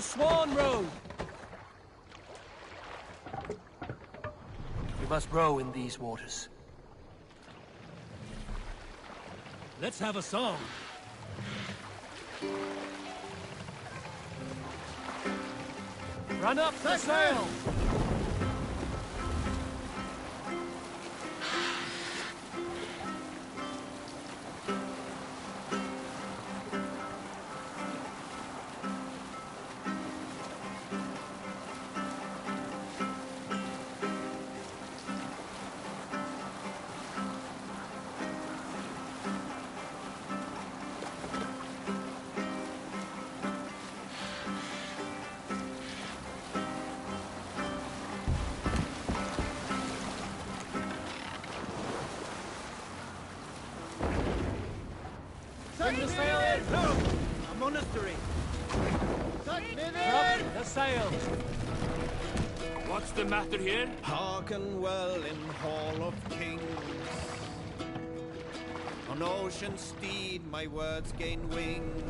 Swan Road! We must row in these waters. Let's have a song. Run up the sail! Bring the sail in! No! A monastery! Drop the sail! What's the matter here? Hearken well in Hall of Kings. On ocean steed my words gain wings.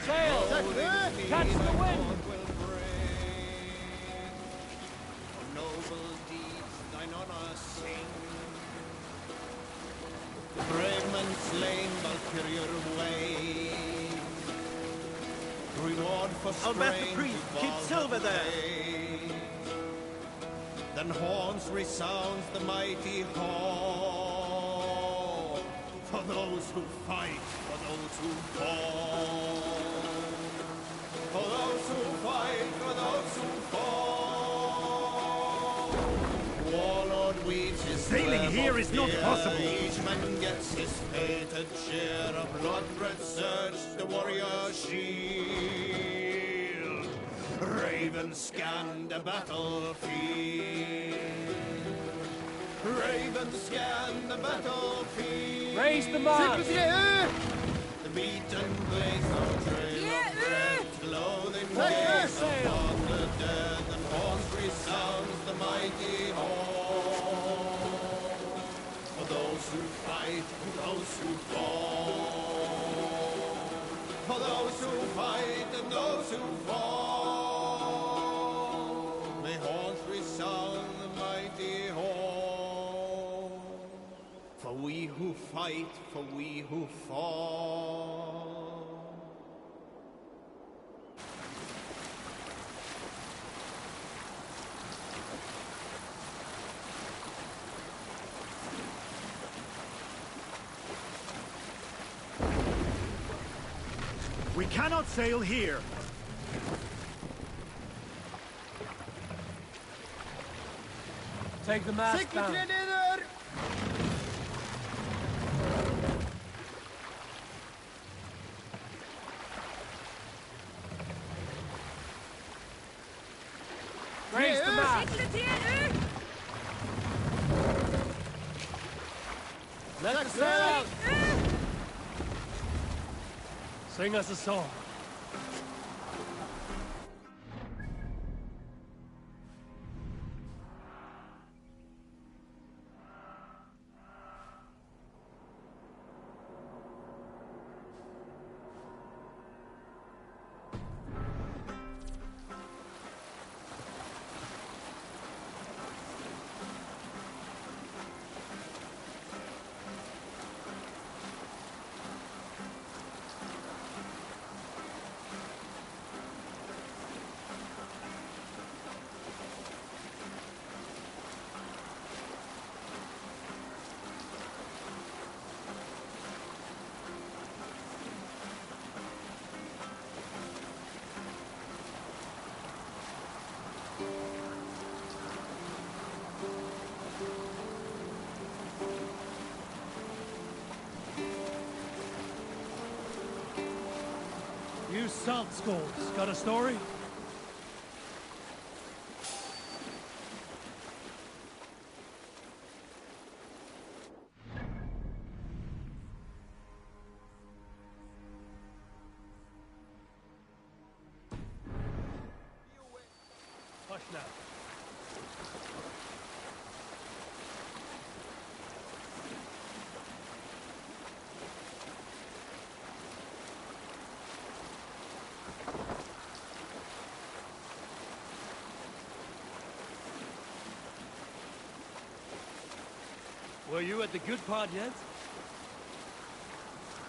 Sail! Catch the wind! For noble deeds thine honor sing. The brave men slain Valkyrier way. Reward for Albert the strain priest, to keep silver there. Valhalla. Then horns resounds the mighty hall. For those who fight, for those who fall. For those who fight, for those who fall. Warlord weeps his Sailing web here of is not fear. possible. Each man gets his fated share of blood-red surge, the warrior shield. Ravens scan the battlefield. Ravens scan the battlefield. Raise the mast! The beaten blades of trail of red, clothing waves upon the dead, and horns resounds the mighty hall. For those who fight, for those who fall. For those who fight and those who fall. May horns resound the mighty hall. For we who fight, for we who fall. We cannot sail here. Take the mast down. Raise the mast! Let the sail out! Sing us a song. You salt skulls, got a story? Hush now. So you at the good part yet?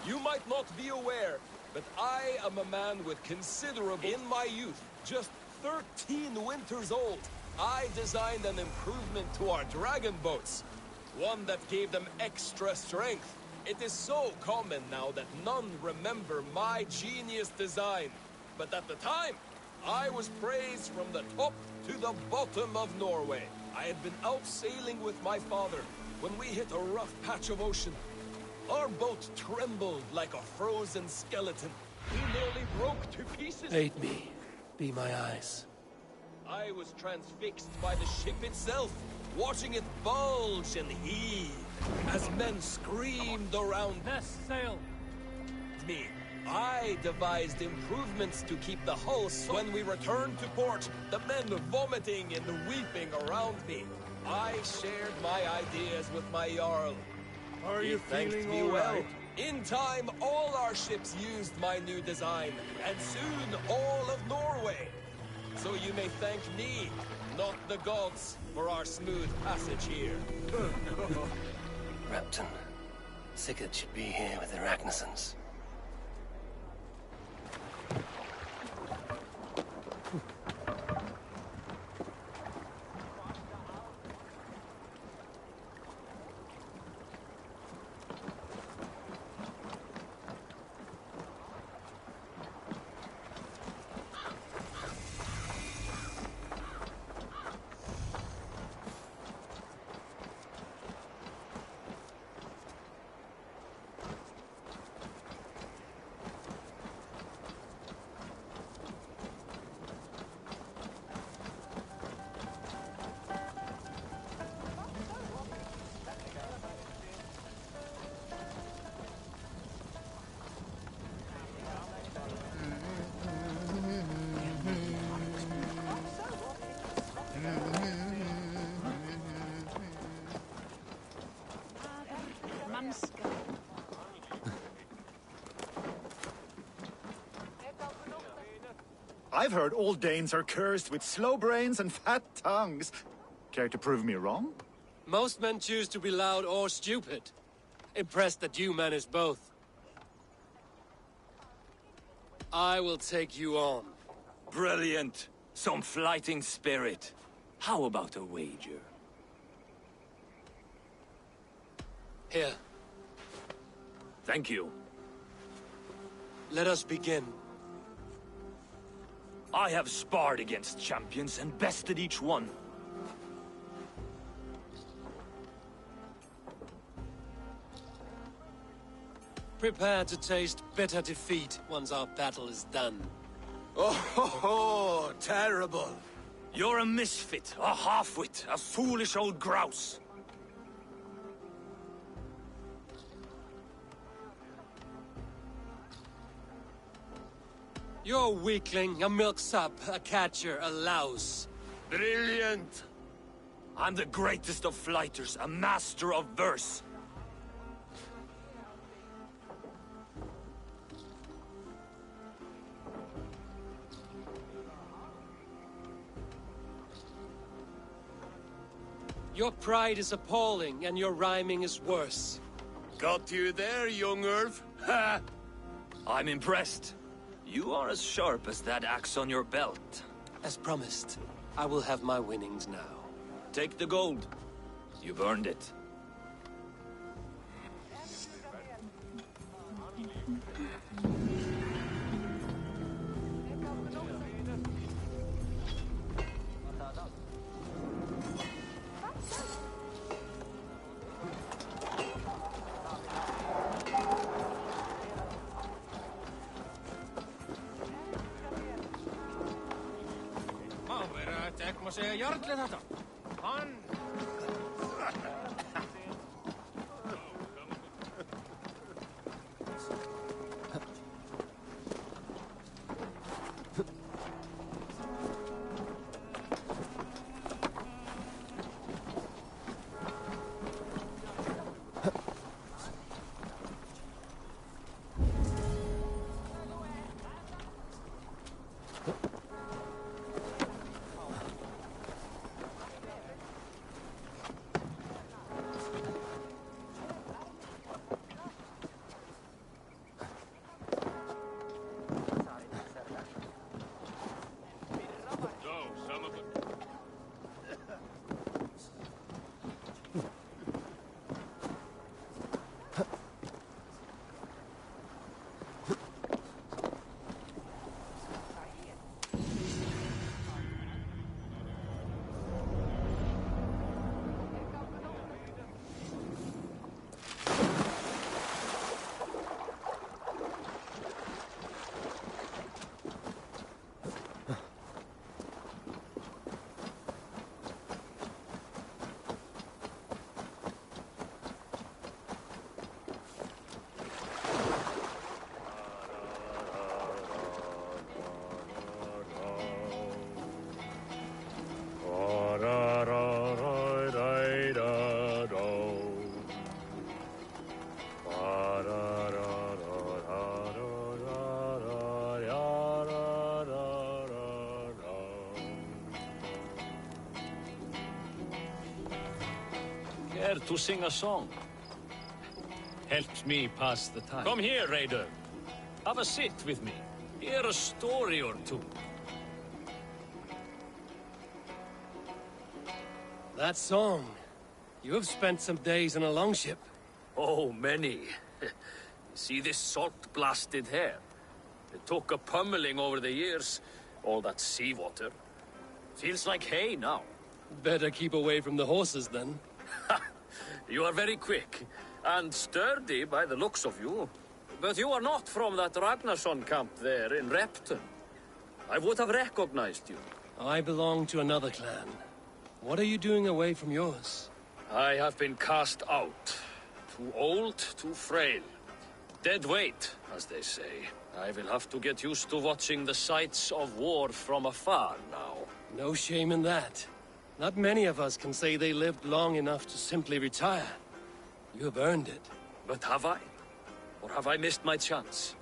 You might not be aware, but I am a man with considerable... In my youth, just 13 winters old, I designed an improvement to our dragon boats. One that gave them extra strength. It is so common now that none remember my genius design. But at the time, I was praised from the top to the bottom of Norway. I had been out sailing with my father when we hit a rough patch of ocean. Our boat trembled like a frozen skeleton. We nearly broke to pieces. Aid me. Be my eyes. I was transfixed by the ship itself, watching it bulge and heave as men screamed around Best sail. me. I devised improvements to keep the hull when we returned to port, the men vomiting and weeping around me. I shared my ideas with my Jarl. Are He you thanked feeling me all well. right? In time, all our ships used my new design, and soon all of Norway. So you may thank me, not the gods, for our smooth passage here. Repton. Sigurd should be here with the Ragnarsons. I've heard all Danes are cursed with slow brains and fat tongues. Care to prove me wrong? Most men choose to be loud or stupid. Impressed that you manage both. I will take you on. Brilliant. Some fighting spirit. How about a wager? Here, Thank you. let us begin. I have sparred against champions and bested each one. Prepare to taste bitter defeat once our battle is done. Oh, terrible. You're a misfit, a half-wit, a foolish old grouse. You're a weakling, a milksop, a catcher, a louse. Brilliant! I'm the greatest of flighters, a master of verse. Your pride is appalling, and your rhyming is worse. Got you there, young Irv. Ha! I'm impressed. You are as sharp as that axe on your belt. As promised, I will have my winnings now. Take the gold. You've earned it. Má vera þetta ekki að segja jarlið þetta. Hann... care to sing a song? Helps me pass the time. Come here, Raider. Have a sit with me. Hear a story or two. That song. You have spent some days in a longship. Oh, many. See this salt-blasted hair? It took a pummeling over the years. All that seawater. Feels like hay now. Better keep away from the horses, then. You are very quick. And sturdy by the looks of you. But you are not from that Ragnarsson camp there in Repton. I would have recognized you. I belong to another clan. What are you doing away from yours? I have been cast out. Too old, too frail. Dead weight, as they say. I will have to get used to watching the sights of war from afar now. No shame in that. Not many of us can say they lived long enough to simply retire. You have earned it. But have I? Or have I missed my chance?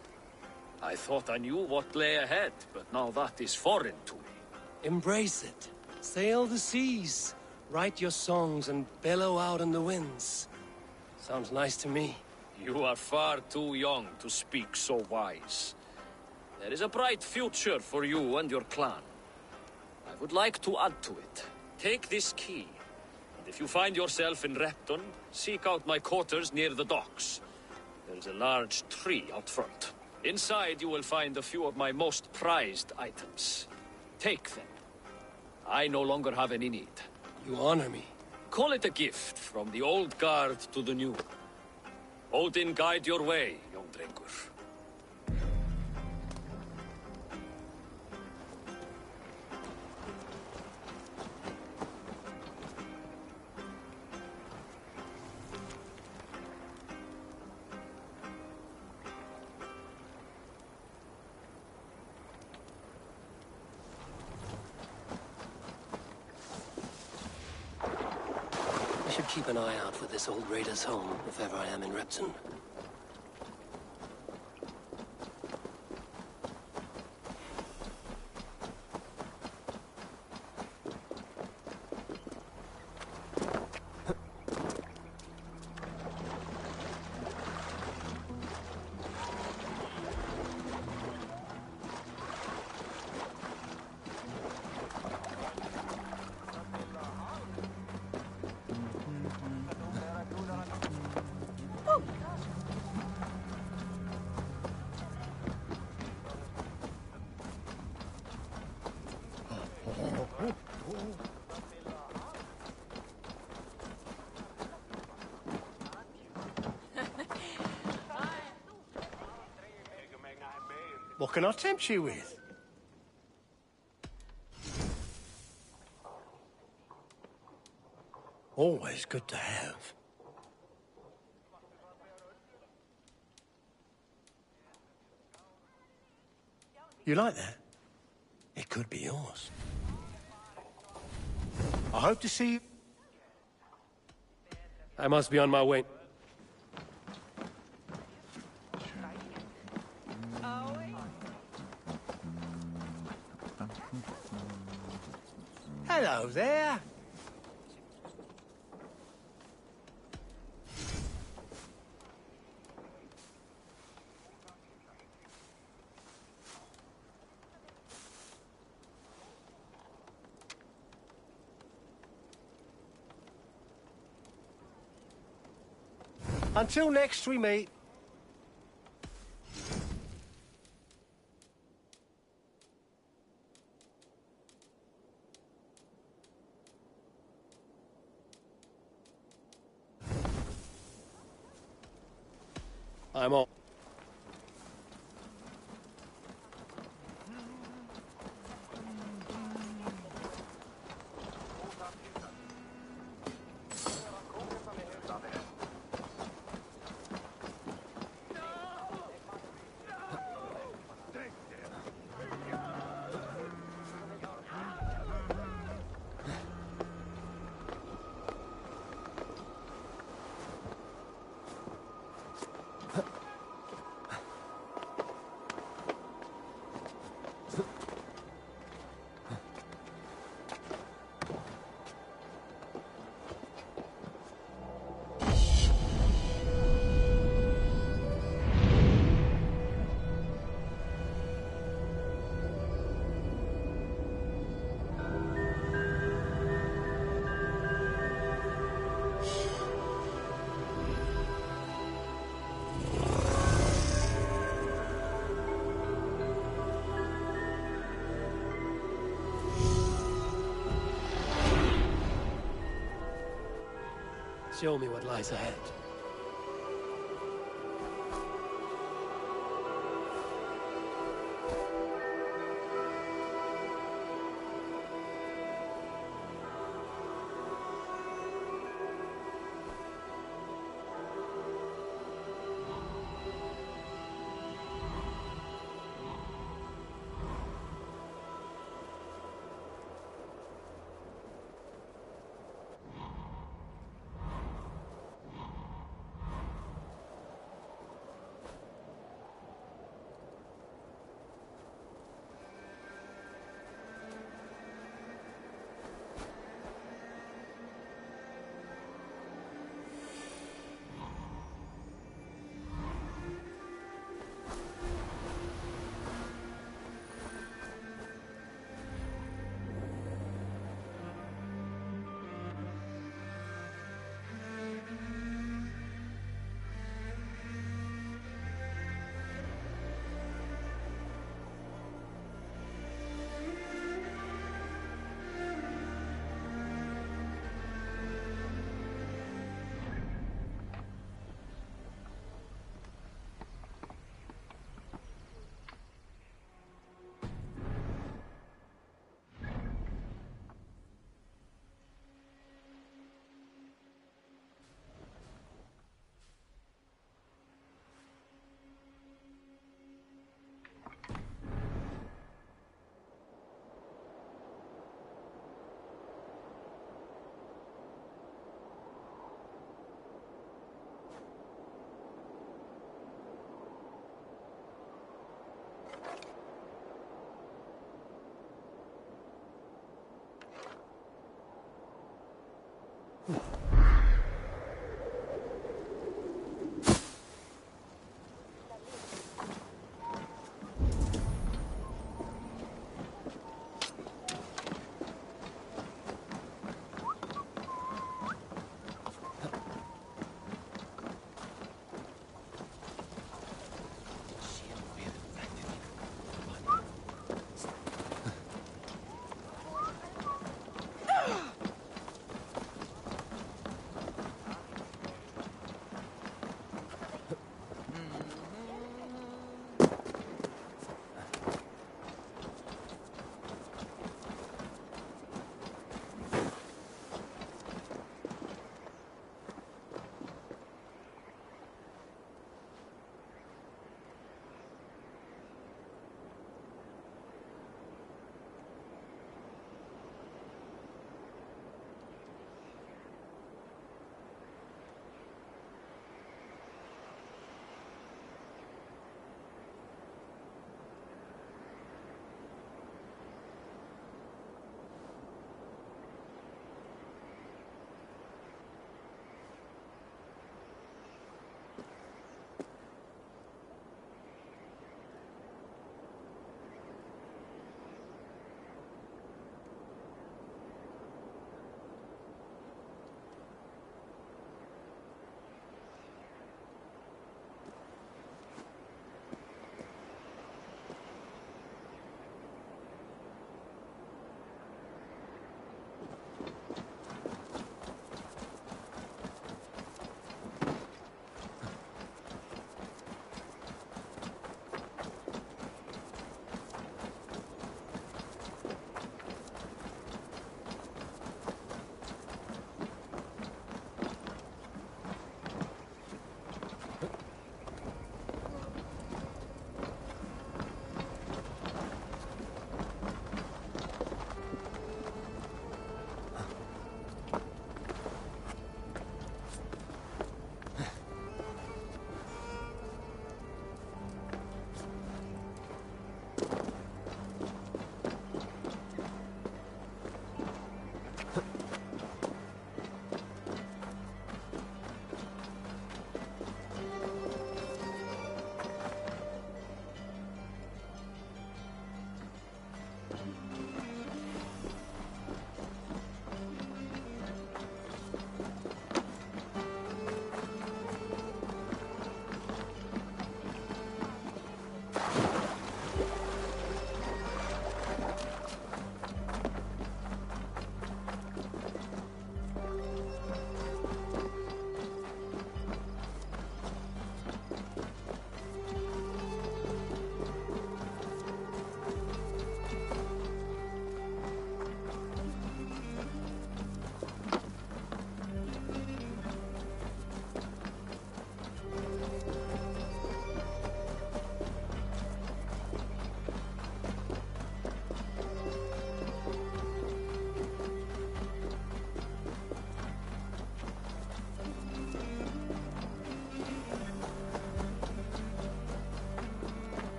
I thought I knew what lay ahead, but now that is foreign to me. Embrace it. Sail the seas. Write your songs and bellow out in the winds. Sounds nice to me. You are far too young to speak so wise. There is a bright future for you and your clan. I would like to add to it. Take this key, and if you find yourself in Repton, seek out my quarters near the docks. There is a large tree out front. Inside you will find a few of my most prized items. Take them. I no longer have any need. You honor me. Call it a gift from the old guard to the new. Odin guide your way, young drengur. I should keep an eye out for this old raider's home if ever I am in Repton. What can I tempt you with? Always good to have. You like that? It could be yours. I hope to see you. I must be on my way. Hello there. Until next we meet. I'm on. Show me what lies ahead.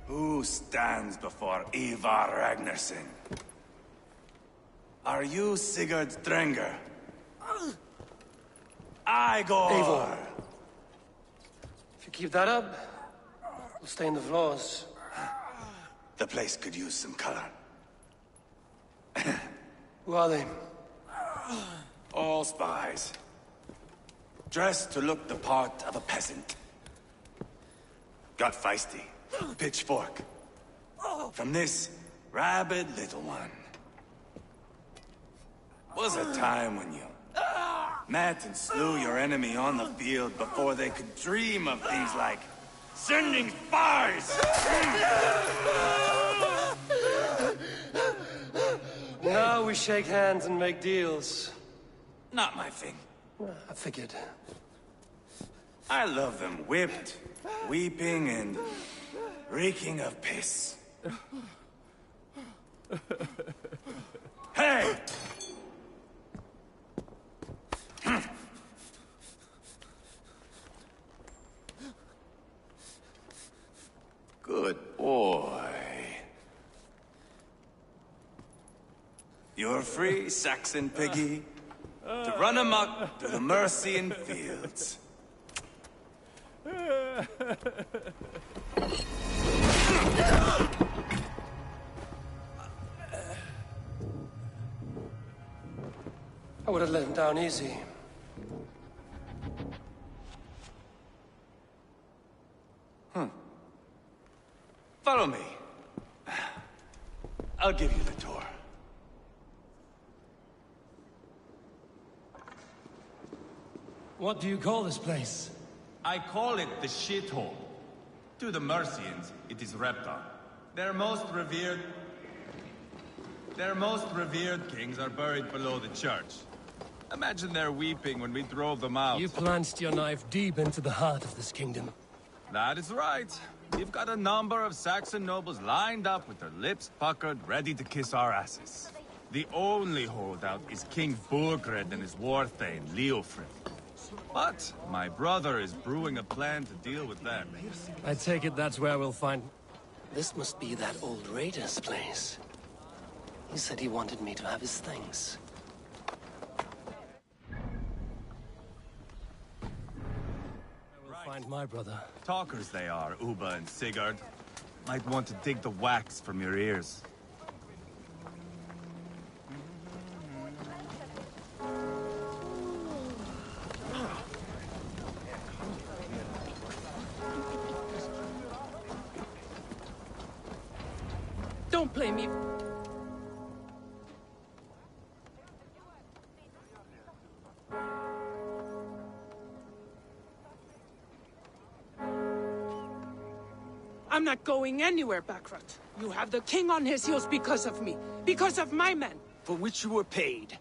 Who stands before Ivar Ragnarsson? Are you Sigurd Drenger? Igor! Eivor. If you keep that up, we'll stain the floors. The place could use some color. Who are they? All spies. Dressed to look the part of a peasant. Got feisty. Pitchfork. From this rabid little one. Was a time when you met and slew your enemy on the field before they could dream of things like sending spies! Now we shake hands and make deals. Not my thing. I figured. I love them whipped, weeping, and reeking of piss. Hey! Good boy. You're free, Saxon piggy, to run amok through the Mercian fields. I would have let him down easy. Follow me. I'll give you the tour. What do you call this place? I call it the shithole. To the Mercians, it is Reptar. Their most revered kings are buried below the church. Imagine their weeping when we drove them out. You plunged your knife deep into the heart of this kingdom. That is right. We've got a number of Saxon nobles lined up with their lips puckered, ready to kiss our asses. The only holdout is King Burgred and his war thane, Leofric. But my brother is brewing a plan to deal with them. I take it that's where we'll find... This must be that old raider's place. He said he wanted me to have his things. I will find my brother. Talkers they are, Uba and Sigurd. Might want to dig the wax from your ears. Don't blame me. I'm not going anywhere, Backrot. You have the king on his heels because of me. Because of my men. For which you were paid.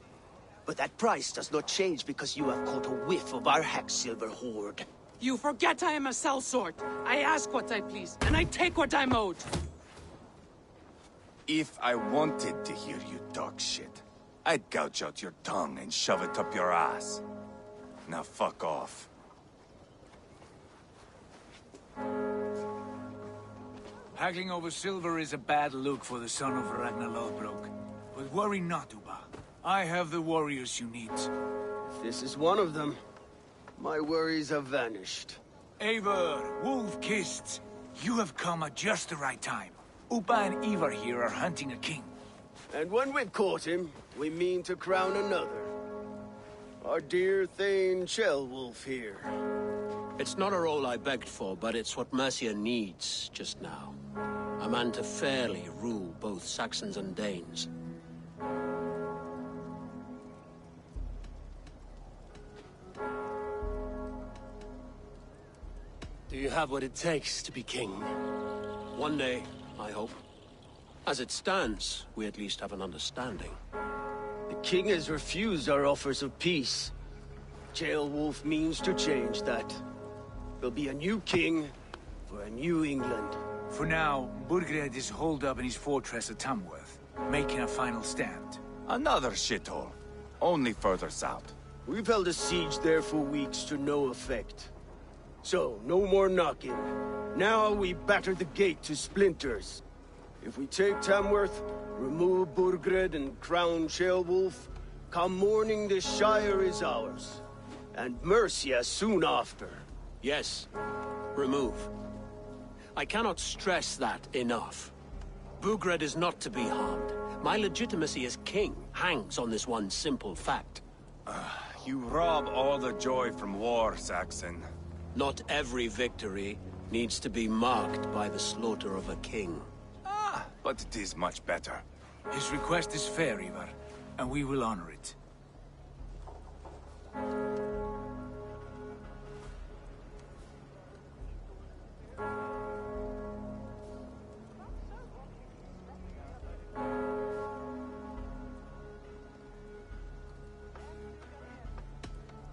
But that price does not change because you have caught a whiff of our Hacksilver hoard. You forget I am a sellsword. I ask what I please, and I take what I'm owed. If I wanted to hear you talk shit, I'd gouge out your tongue and shove it up your ass. Now fuck off. Haggling over silver is a bad look for the son of Ragnar Lodbrok. But worry not, Uba. I have the warriors you need. If this is one of them, my worries have vanished. Eivor, Wolf-Kissed, you have come at just the right time. Uba and Ivar here are hunting a king. And when we've caught him, we mean to crown another. Our dear Thane Ceolwulf here. It's not a role I begged for, but it's what Mercia needs just now. A man to fairly rule both Saxons and Danes. Do you have what it takes to be king? One day, I hope. As it stands, we at least have an understanding. The king has refused our offers of peace. Ceolwulf means to change that. There'll be a new king for a new England. For now, Burgred is holed up in his fortress at Tamworth, making a final stand. Another shithole. Only further south. We've held a siege there for weeks to no effect. So, no more knocking. Now we batter the gate to splinters. If we take Tamworth, remove Burgred and crown Ceolwulf, come morning the Shire is ours. And Mercia soon after. Yes, remove. I cannot stress that enough. Burgred is not to be harmed. My legitimacy as king hangs on this one simple fact. You rob all the joy from war, Saxon. Not every victory needs to be marked by the slaughter of a king. But it is much better. His request is fair, Ivar, and we will honor it.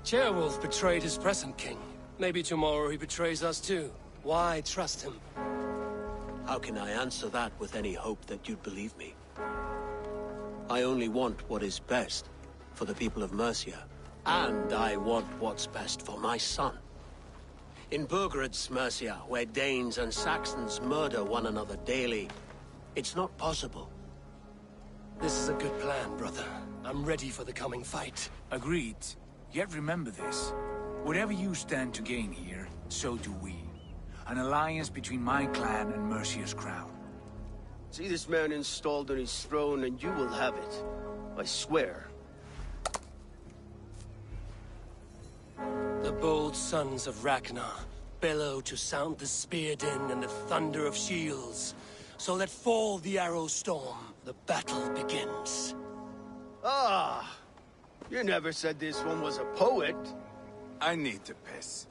Ceolwulf betrayed his present king. Maybe tomorrow he betrays us too. Why trust him? How can I answer that with any hope that you'd believe me? I only want what is best for the people of Mercia. And I want what's best for my son. In Burgred's Mercia, where Danes and Saxons murder one another daily, it's not possible. This is a good plan, brother. I'm ready for the coming fight. Agreed. Yet remember this. Whatever you stand to gain here, so do we. An alliance between my clan and Mercia's crown. See this man installed on his throne and you will have it. I swear. The bold sons of Ragnar bellow to sound the spear din and the thunder of shields. So let fall the arrow storm. The battle begins. Ah! You never said this one was a poet. I need to piss.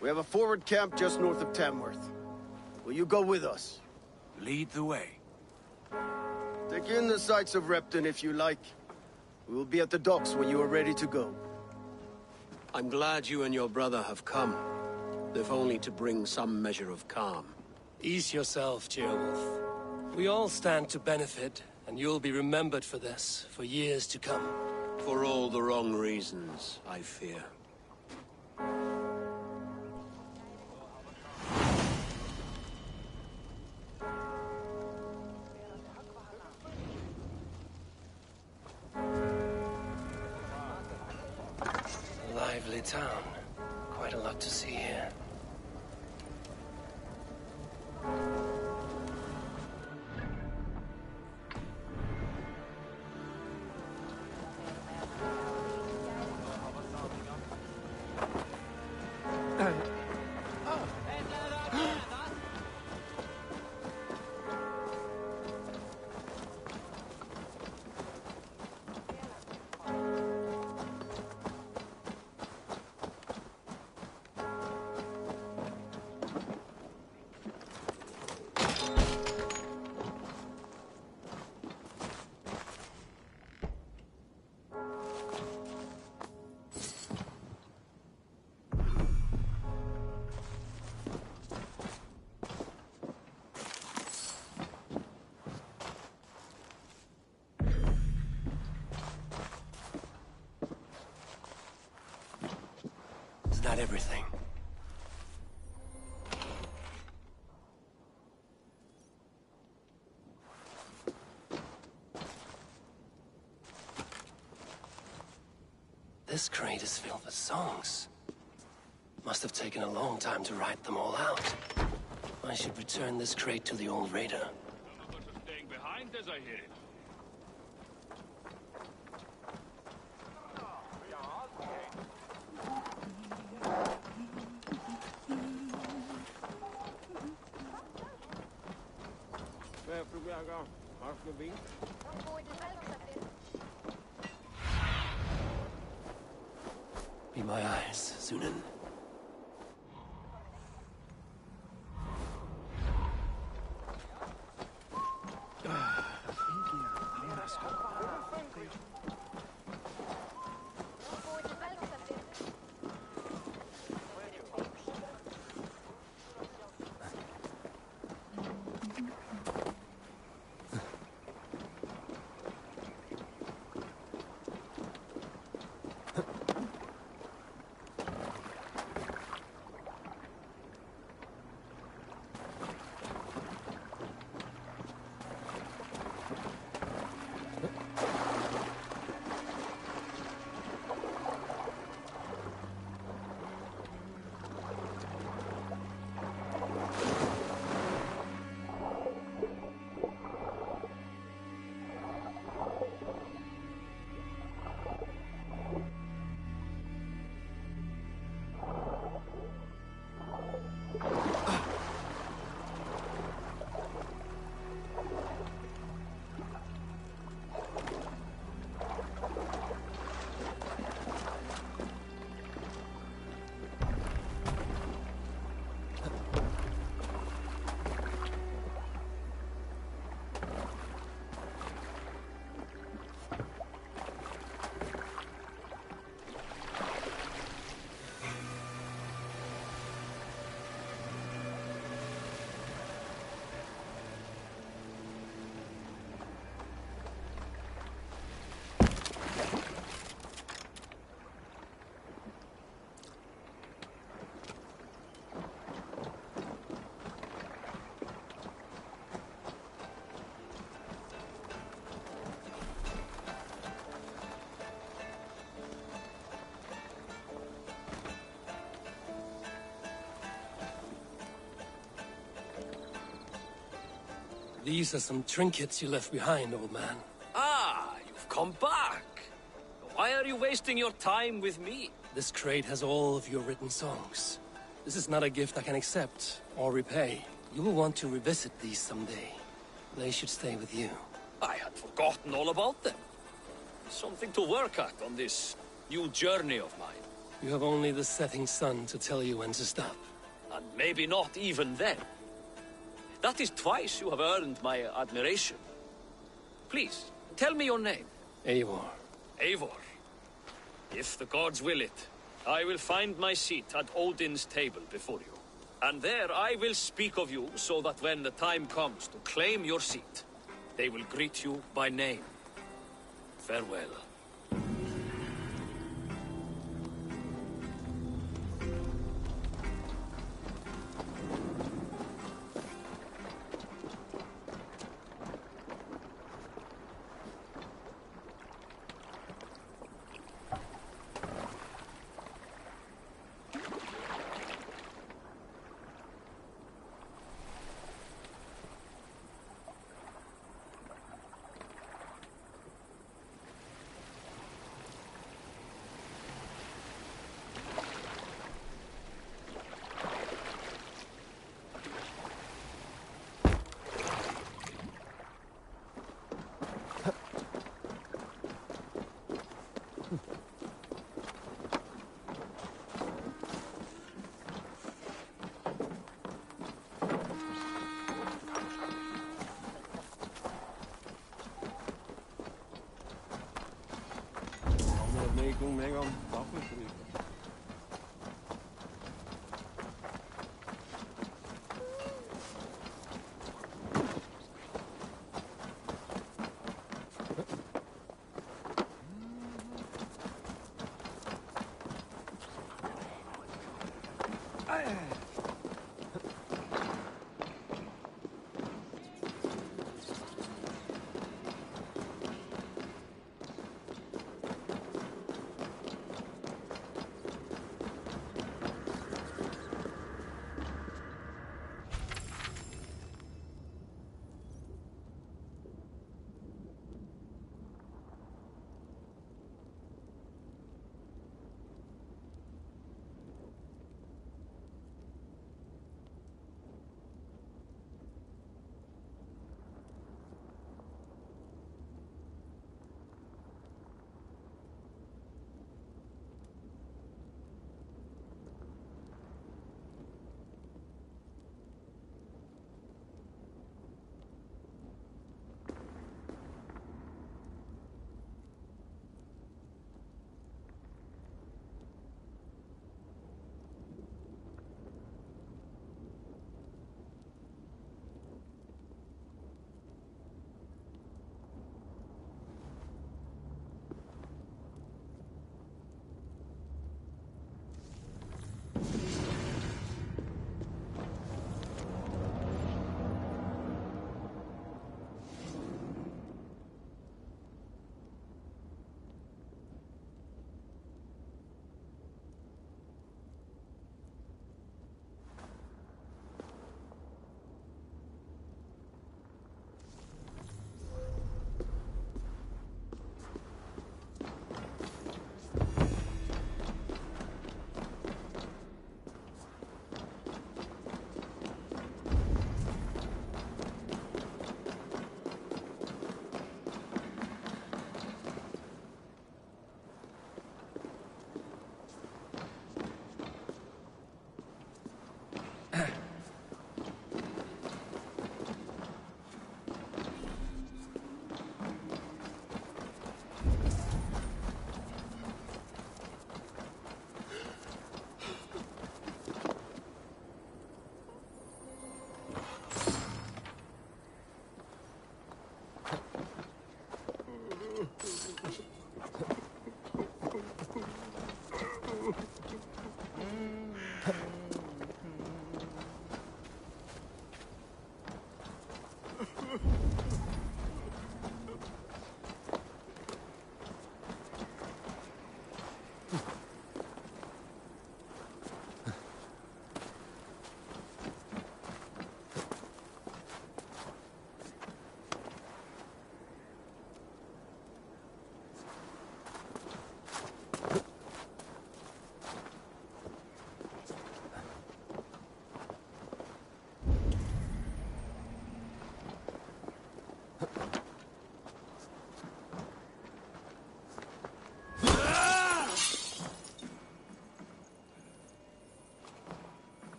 We have a forward camp just north of Tamworth. Will you go with us? Lead the way. Take in the sights of Repton if you like. We will be at the docks when you are ready to go. I'm glad you and your brother have come, if only to bring some measure of calm. Ease yourself, Ceolwulf. We all stand to benefit, and you'll be remembered for this, for years to come. For all the wrong reasons, I fear. Lively town. Quite a lot to see here. Is that everything? This crate is filled with songs. Must have taken a long time to write them all out. I should return this crate to the old raider. Some of us are staying behind as I hear it. Be my eyes, Zunin. These are some trinkets you left behind, old man. Ah, you've come back. Why are you wasting your time with me? This crate has all of your written songs. This is not a gift I can accept or repay. You will want to revisit these someday. They should stay with you. I had forgotten all about them. Something to work at on this new journey of mine. You have only the setting sun to tell you when to stop. And maybe not even then. That is twice you have earned my admiration. Please, tell me your name. Eivor. Eivor. If the gods will it, I will find my seat at Odin's table before you. And there I will speak of you so that when the time comes to claim your seat, they will greet you by name. Farewell.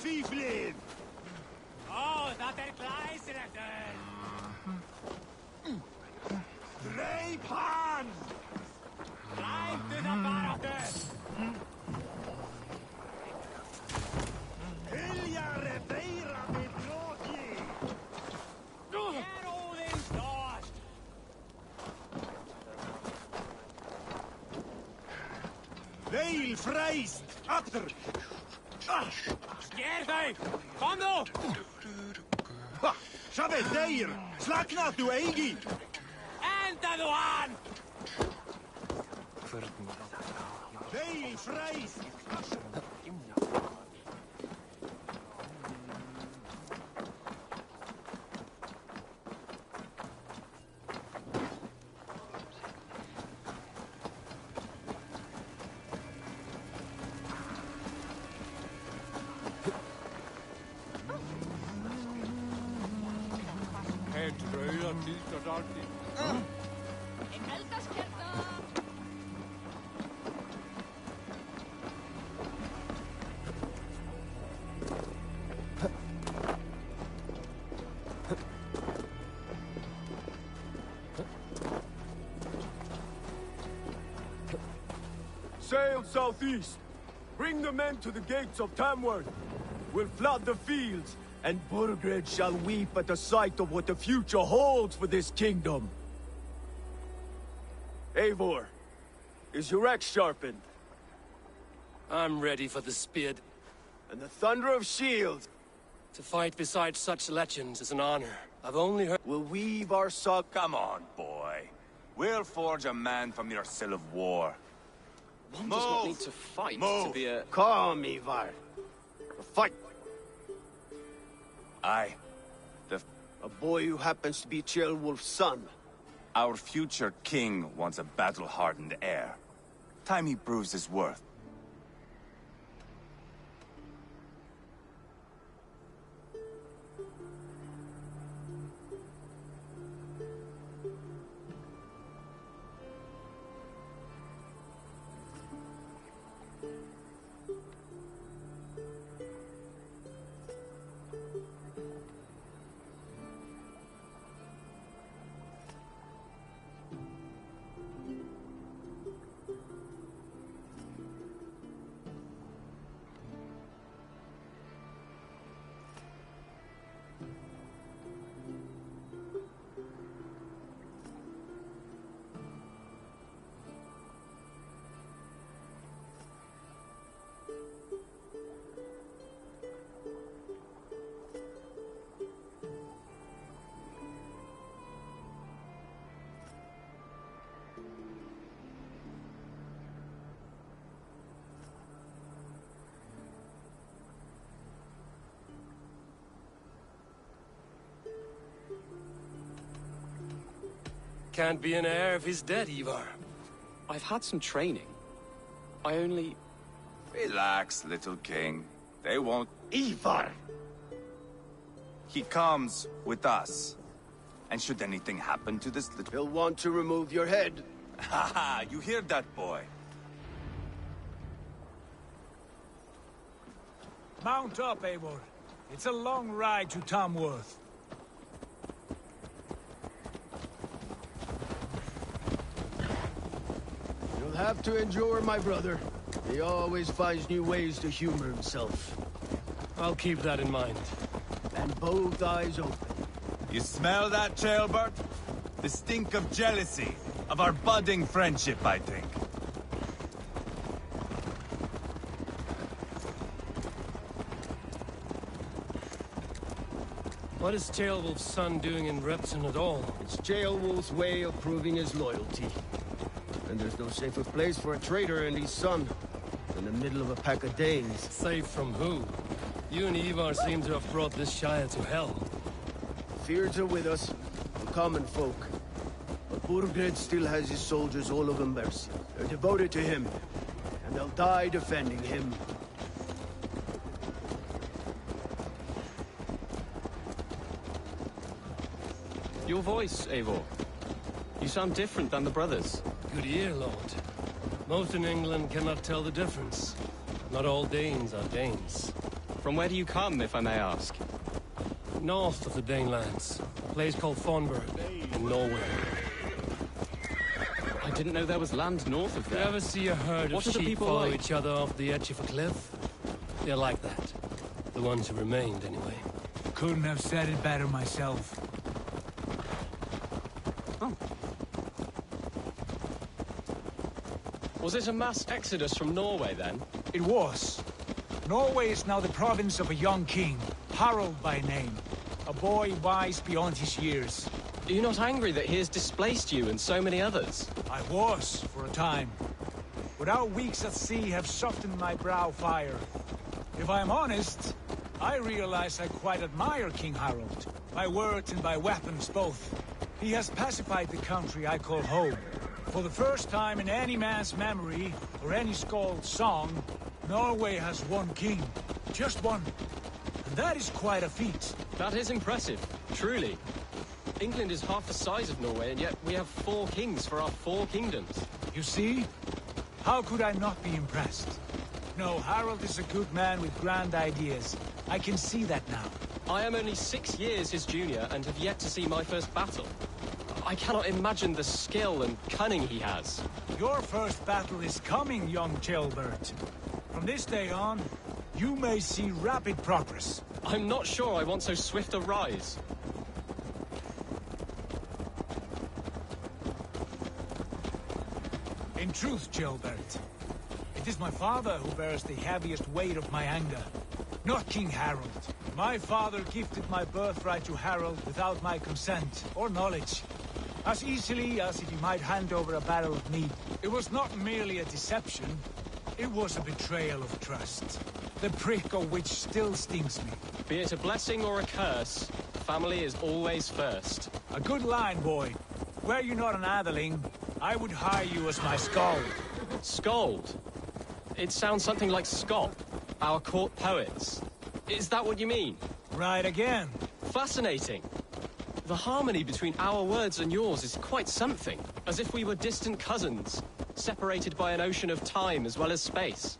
Fiflin! Oh, dat gleisereten! Greep han! Blijf de apparaten! Hilja revera med gråtje! Get all in start! Veil freist! Achter! Skeer dig! Kom nu! Shabet deir! Slakna du eigi! Enta du han! Veil freist! Sail southeast. Bring the men to the gates of Tamworth. We'll flood the fields, and Burgred shall weep at the sight of what the future holds for this kingdom. Eivor, is your axe sharpened? I'm ready for the spear. And the thunder of shields? To fight beside such legends is an honor. I've only heard— We'll weave our sock— Come on, boy. We'll forge a man from your cell of war. One does not need to fight to be a... Calm, Ivar. A fight. Aye. A boy who happens to be Ceolwulf's son. Our future king wants a battle-hardened heir. Time he proves his worth. Can't be an heir if he's dead, Ivar. I've had some training. I only... Relax, little king. They won't... Ivar! He comes with us. And should anything happen to this little... He'll want to remove your head. Ha ha! You hear that, boy? Mount up, Eivor. It's a long ride to Tamworth. You'll have to endure, my brother. He always finds new ways to humor himself. I'll keep that in mind. And both eyes open. You smell that, Ceolbert? The stink of jealousy, of our budding friendship, I think. What is Ceolwulf's son doing in Repton at all? It's Ceolwulf's way of proving his loyalty. And there's no safer place for a traitor and his son than the middle of a pack of Danes. Safe from who? You and Ivar seem to have brought this Shire to hell. Fears are with us, the common folk. But Burgred still has his soldiers all over Mercia. They're devoted to him, and they'll die defending him. Your voice, Eivor. You sound different than the brothers. Good ear, Lord. Most in England cannot tell the difference. Not all Danes are Danes. From where do you come, if I may ask? North of the Danelands. A place called Fonberg, in Norway. I didn't know there was land north of there. You ever see a herd What of are the sheep people follow like? each other off the edge of a cliff? They're like that. The ones who remained, anyway. Couldn't have said it better myself. Was it a mass exodus from Norway, then? It was. Norway is now the province of a young king, Harald by name. A boy wise beyond his years. Are you not angry that he has displaced you and so many others? I was, for a time. But our weeks at sea have softened my brow fire. If I am honest, I realize I quite admire King Harald. By words and by weapons both. He has pacified the country I call home. For the first time in any man's memory, or any skald's song, Norway has one king. Just one. And that is quite a feat. That is impressive, truly. England is half the size of Norway, and yet we have 4 kings for our 4 kingdoms. You see? How could I not be impressed? No, Harold is a good man with grand ideas. I can see that now. I am only 6 years his junior and have yet to see my first battle. I cannot imagine the skill and cunning he has. Your first battle is coming, young Gilbert. From this day on, you may see rapid progress. I'm not sure I want so swift a rise. In truth, Gilbert, it is my father who bears the heaviest weight of my anger, not King Harold. My father gifted my birthright to Harold without my consent or knowledge, as easily as if he might hand over a barrel of meat. It was not merely a deception, it was a betrayal of trust, the prick of which still stings me. Be it a blessing or a curse, family is always first. A good line, boy. Were you not an atheling, I would hire you as my skald. Skald? It sounds something like Scott, our court poets. Is that what you mean? Right again. Fascinating. The harmony between our words and yours is quite something. As if we were distant cousins, separated by an ocean of time as well as space.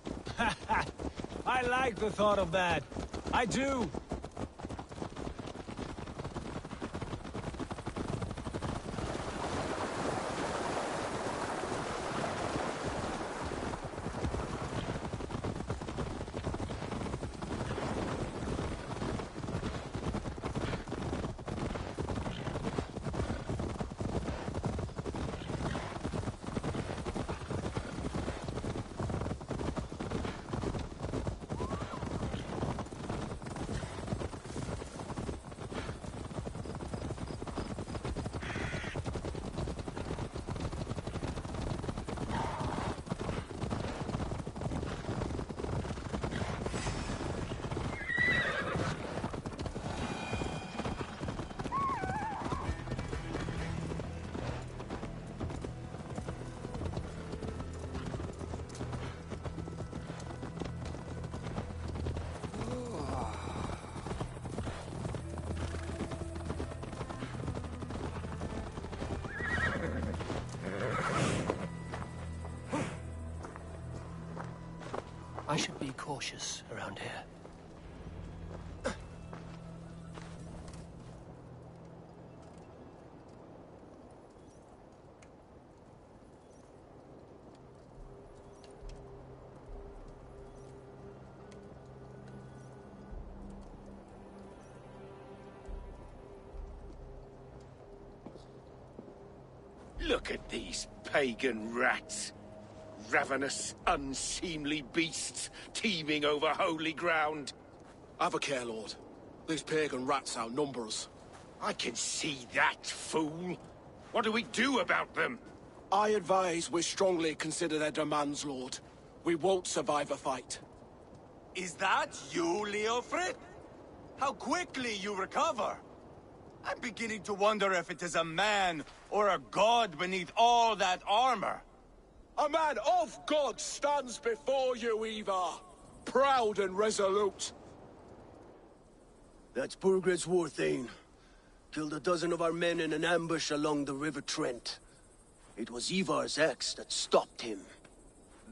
I like the thought of that. I do. I should be cautious around here. Look at these pagan rats. Ravenous, unseemly beasts teeming over holy ground. Have a care, Lord. These pagan rats outnumber us. I can see that, fool. What do we do about them? I advise we strongly consider their demands, Lord. We won't survive a fight. Is that you, Leofrid? How quickly you recover! I'm beginning to wonder if it is a man or a god beneath all that armor. A man of God stands before you, Ivar. Proud and resolute. That's Burgred's war thane. Killed a dozen of our men in an ambush along the River Trent. It was Ivar's axe that stopped him.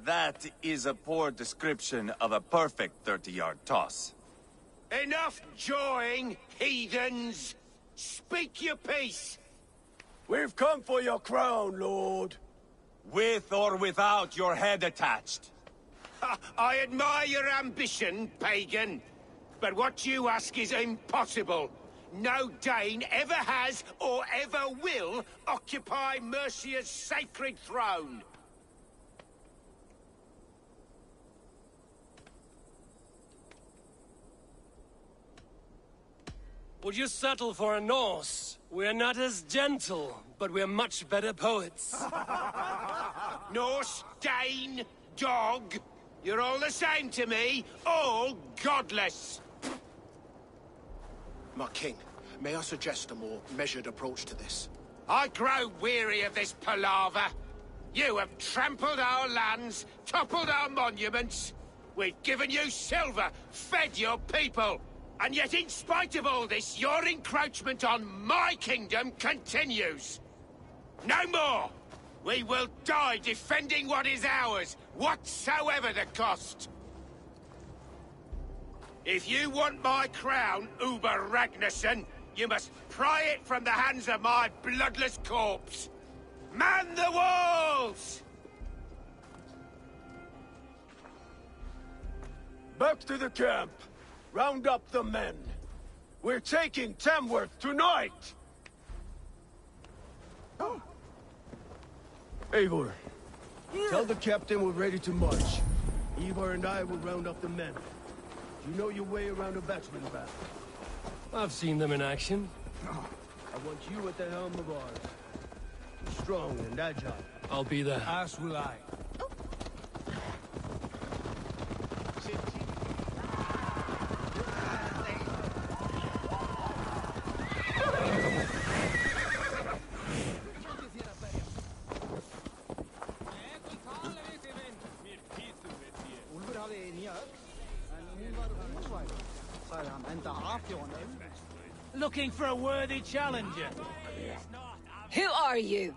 That is a poor description of a perfect 30-yard toss. Enough jawing, heathens! Speak your piece! We've come for your crown, Lord. With or without your head attached. I admire your ambition, pagan. But what you ask is impossible. No Dane ever has or ever will occupy Mercia's sacred throne. Would you settle for a Norse? We're not as gentle, but we're much better poets. Norse, Dane, dog. You're all the same to me. All godless. My king, may I suggest a more measured approach to this? I grow weary of this palaver. You have trampled our lands, toppled our monuments. We've given you silver, fed your people. And yet, in spite of all this, your encroachment on my kingdom continues. No more! We will die defending what is ours, whatsoever the cost. If you want my crown, Uber Ragnarsson, you must pry it from the hands of my bloodless corpse. Man the walls! Back to the camp. Round up the men. We're taking Tamworth tonight! Eivor, tell the captain we're ready to march. Ivar and I will round up the men. You know your way around a batsman battle. I've seen them in action. I want you at the helm of ours. Strong and agile. I'll be there. As will I. Looking for a worthy challenger. Who are you?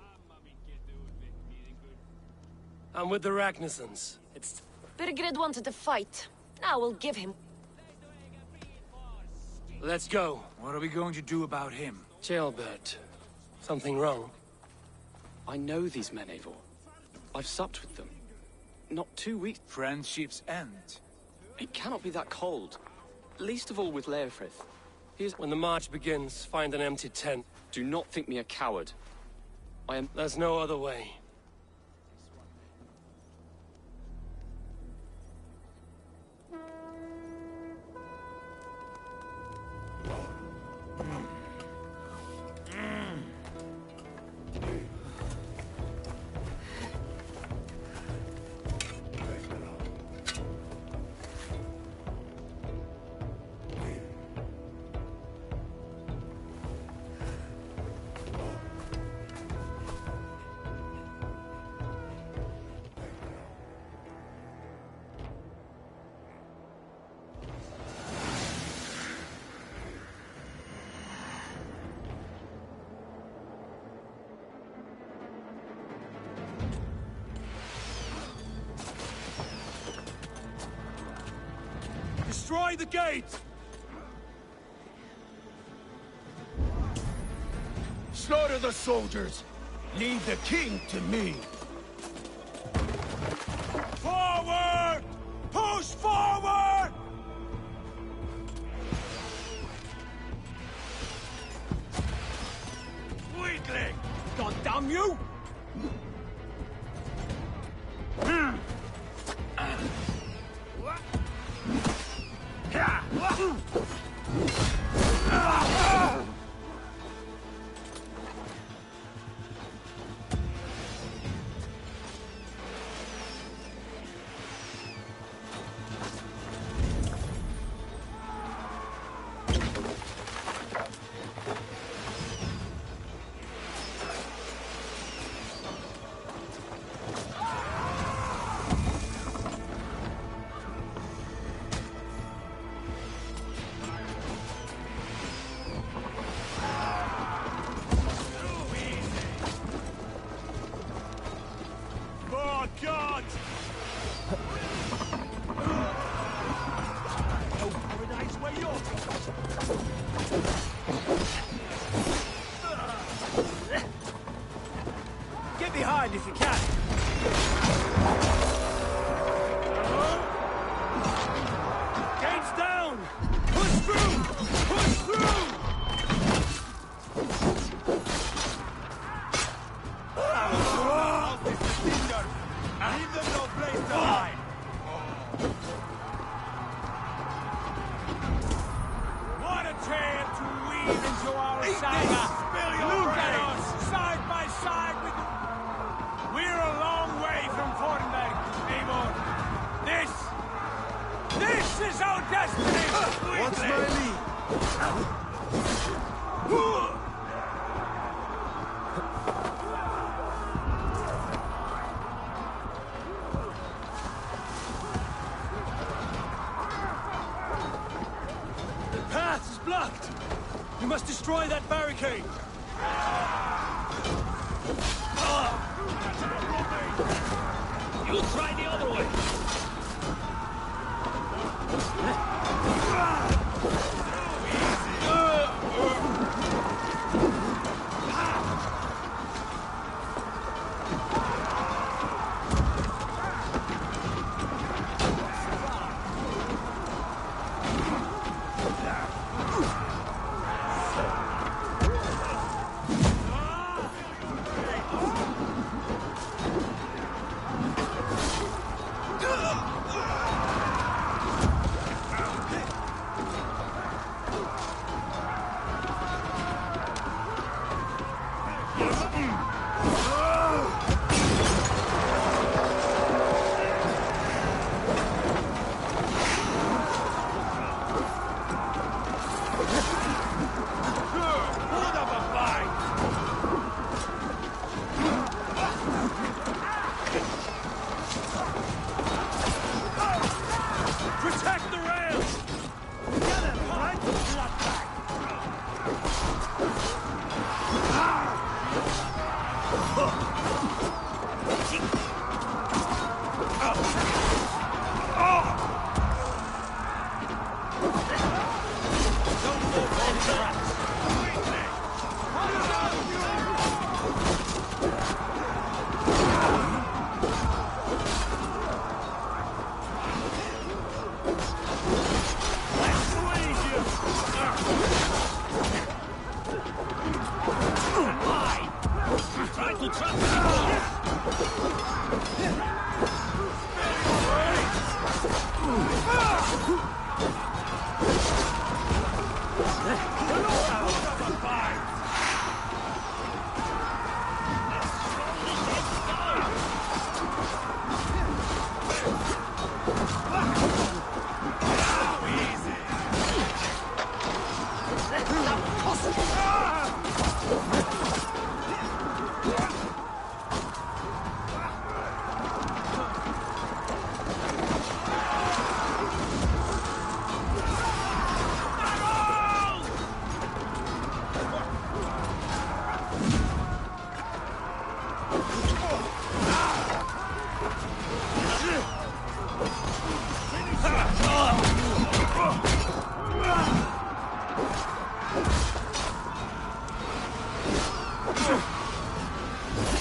I'm with the Ragnarssons. It's... Birgrid wanted to fight. Now we'll give him. Let's go. What are we going to do about him? Jailbird. Something wrong? I know these men, Eivor. I've supped with them. Not 2 weeks. Friendship's end. It cannot be that cold. Least of all with Leofrith. When the march begins, find an empty tent. Do not think me a coward. I am... There's no other way. Destroy the gate! Slaughter the soldiers! Leave the king to me! Forward! Push forward! Weakling! God damn you! God! No paradise where you're Get behind if you can. Gates down! Push through! Push through! Leave them no place to hide! What a tale to weave into our saga! Look at us, side by side with... We're a long way from Fortenberg, Eivor. This is our destiny! What's my lead? We must destroy that barricade! You try the other way! Protect the rails! Try to trap people!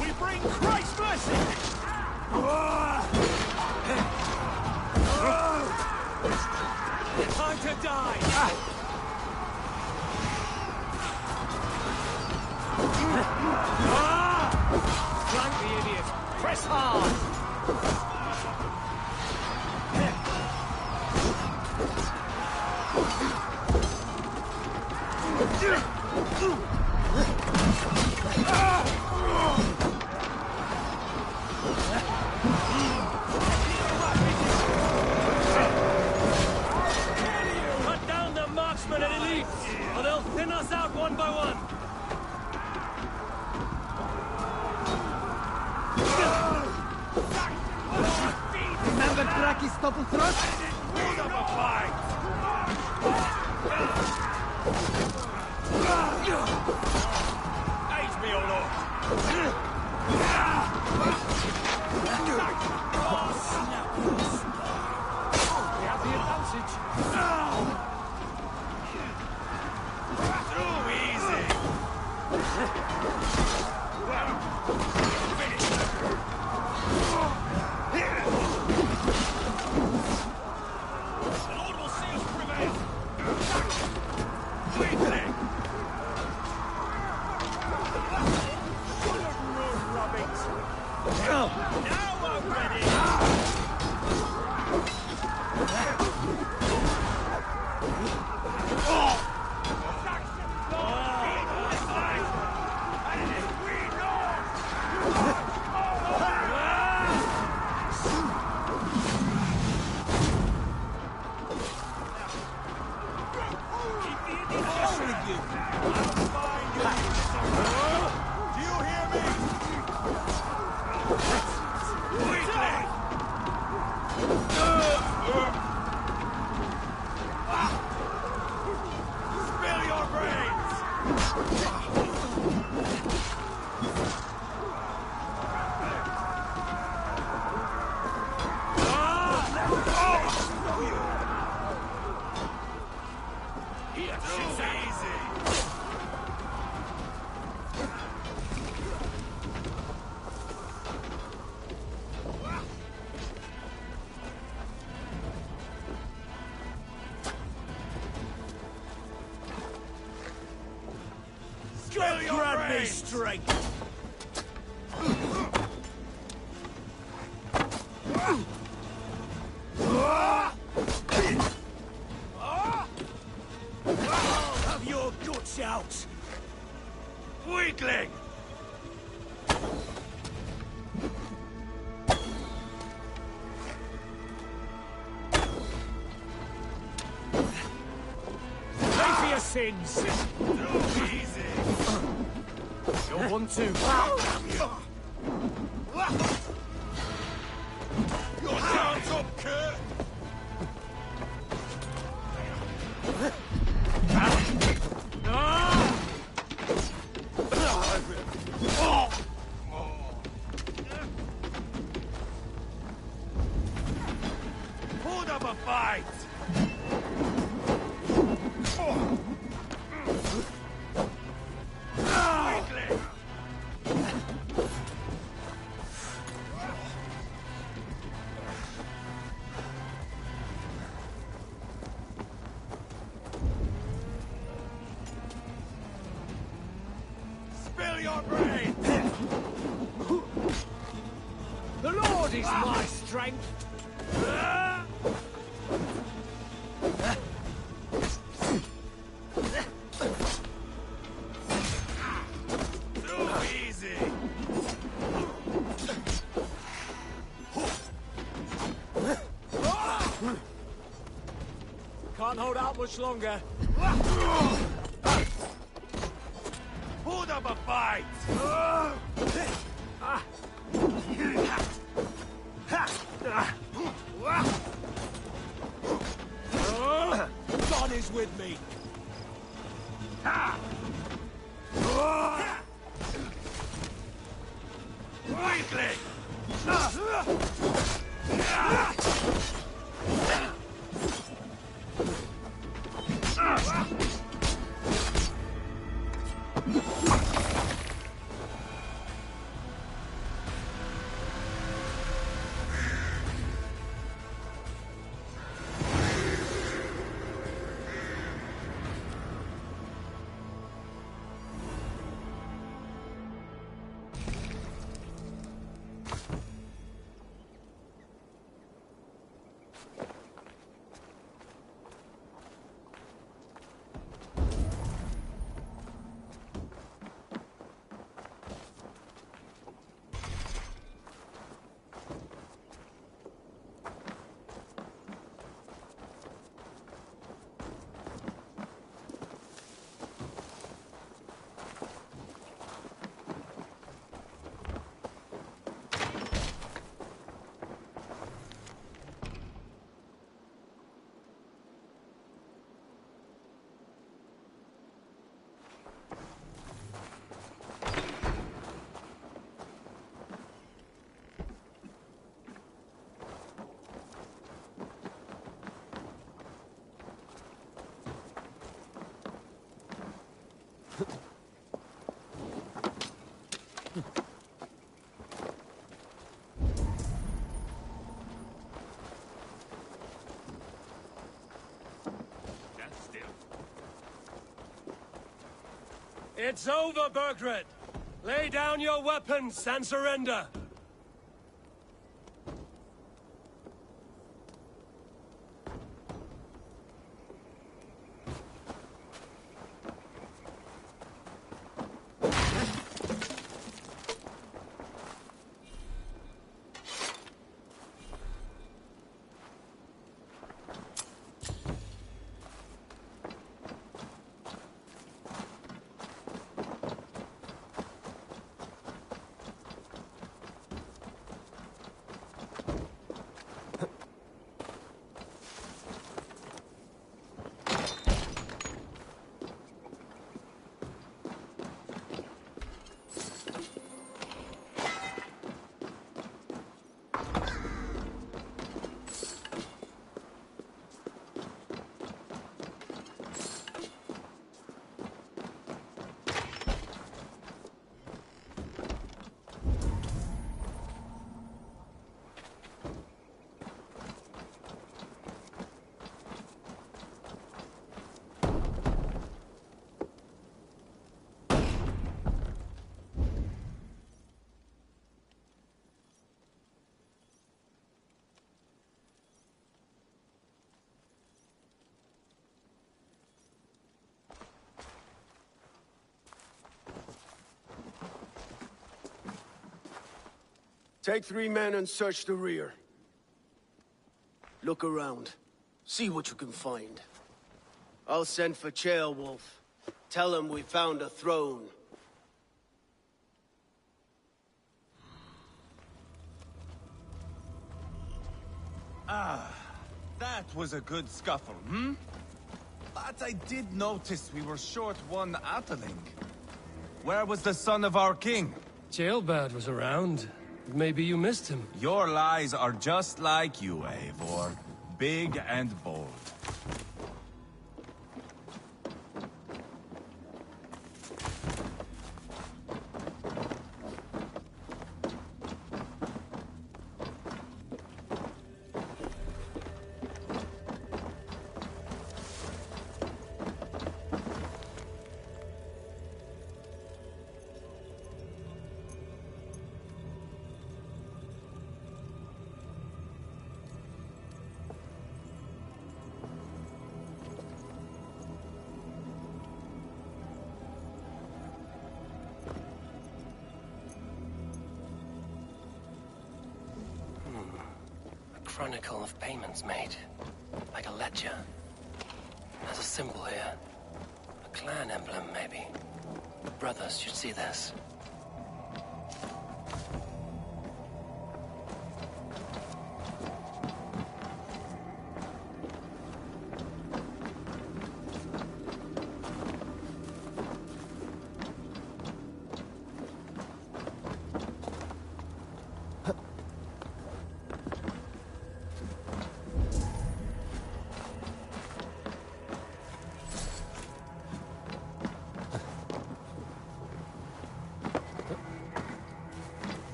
We bring Christ's mercy! Time to die! Flank the idiot! Press hard! Cut down the marksmen and elite, or they'll thin us out one by one! Remember Draki's double thrust? Hold up a fight! Aid me, O Lord! We have the advantage. Too easy! The Lord will see us prevail! Weakling! Now I'm ready! Spill your brains! Grab me straight! Have your guts out! Weakling! Pay for your sins! Too easy! You're one too. Your chance up, Kurt! Hold up a fight! Weakling! Spill your brains! The Lord is my strength! Too easy! Can't hold out much longer. Hold up a fight! God is with me. Weakling! It's over, Bergred! Lay down your weapons and surrender! Take 3 men and search the rear. Look around. See what you can find. I'll send for Ceolwulf. Tell him we found a throne. Ah, that was a good scuffle, hmm? But I did notice we were short one Ataling. Where was the son of our king? Ceolbad was around. Maybe you missed him. Your lies are just like you, Eivor. Big and bold. Chronicle of payments made. Like a ledger. There's a symbol here. A clan emblem, maybe. The brothers should see this.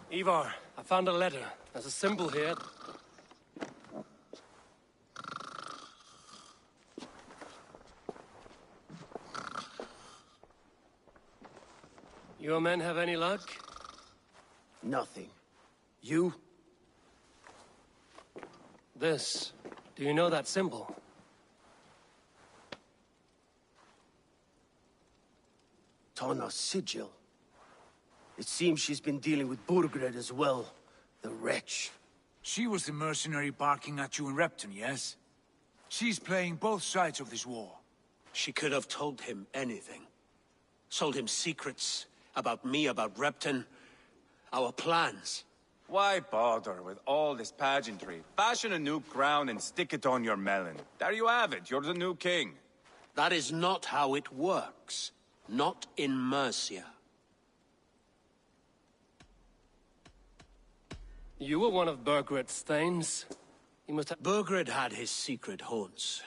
Ivar, I found a letter. There's a symbol here. Your men have any luck? Nothing. You? This. Do you know that symbol? Tana's sigil. It seems she's been dealing with Burgred as well. The wretch. She was the mercenary barking at you in Repton, yes? She's playing both sides of this war. She could have told him anything. Sold him secrets about me, about Repton, our plans. Why bother with all this pageantry? Fashion a new crown and stick it on your melon. There you have it, you're the new king. That is not how it works. Not in Mercia. You were one of Burgred's thanes. He must have... Burgred had his secret haunts,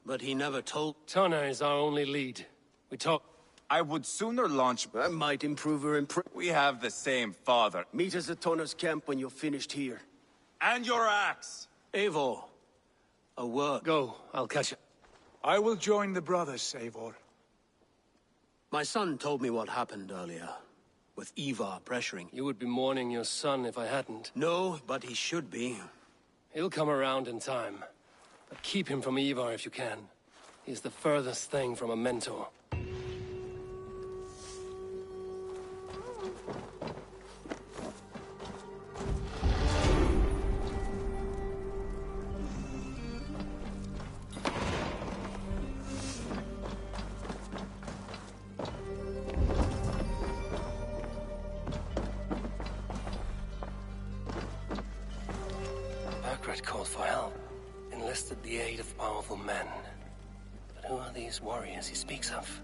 but he never told... Tana is our only lead. We talk... I would sooner launch... That might improve her We have the same father. Meet us at Tana's camp when you're finished here. And your axe! Eivor, a word. Go, I'll catch it. I will join the brothers, Eivor. My son told me what happened earlier. With Ivar pressuring. You would be mourning your son if I hadn't. No, but he should be. He'll come around in time. But keep him from Ivar if you can. He's the furthest thing from a mentor. Called for help, enlisted the aid of powerful men. But who are these warriors he speaks of?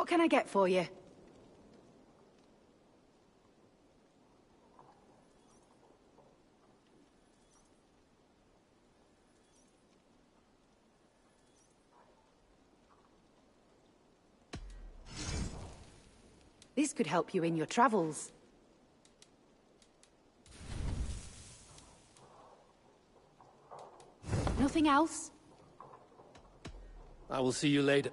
can I get for you? This could help you in your travels. Nothing else? I will see you later.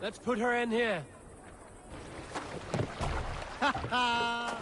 Let's put her in here. Ha ha!